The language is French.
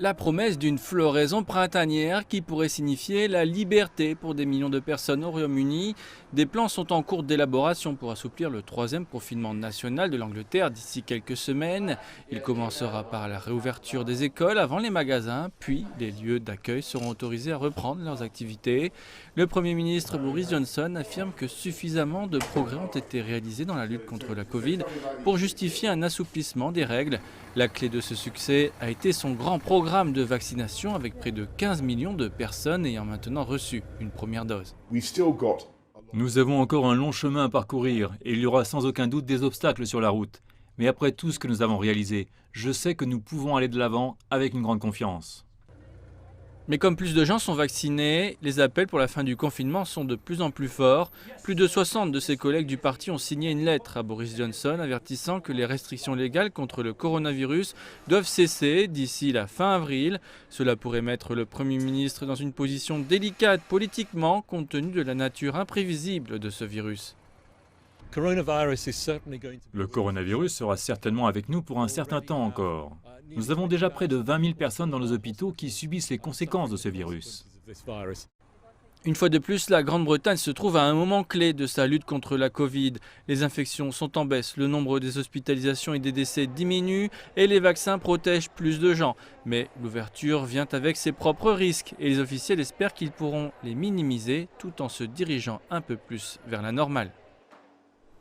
La promesse d'une floraison printanière qui pourrait signifier la liberté pour des millions de personnes au Royaume-Uni. Des plans sont en cours d'élaboration pour assouplir le troisième confinement national de l'Angleterre d'ici quelques semaines. Il commencera par la réouverture des écoles avant les magasins, puis les lieux d'accueil seront autorisés à reprendre leurs activités. Le Premier ministre Boris Johnson affirme que suffisamment de progrès ont été réalisés dans la lutte contre la Covid pour justifier un assouplissement des règles. La clé de ce succès a été son grand programme de vaccination avec près de 15 millions de personnes ayant maintenant reçu une première dose. Nous avons encore un long chemin à parcourir et il y aura sans aucun doute des obstacles sur la route. Mais après tout ce que nous avons réalisé, je sais que nous pouvons aller de l'avant avec une grande confiance. Mais comme plus de gens sont vaccinés, les appels pour la fin du confinement sont de plus en plus forts. Plus de 60 de ses collègues du parti ont signé une lettre à Boris Johnson avertissant que les restrictions légales contre le coronavirus doivent cesser d'ici la fin avril. Cela pourrait mettre le Premier ministre dans une position délicate politiquement compte tenu de la nature imprévisible de ce virus. Le coronavirus sera certainement avec nous pour un certain temps encore. Nous avons déjà près de 20 000 personnes dans nos hôpitaux qui subissent les conséquences de ce virus. Une fois de plus, la Grande-Bretagne se trouve à un moment clé de sa lutte contre la Covid. Les infections sont en baisse, le nombre des hospitalisations et des décès diminue et les vaccins protègent plus de gens. Mais l'ouverture vient avec ses propres risques et les officiels espèrent qu'ils pourront les minimiser tout en se dirigeant un peu plus vers la normale.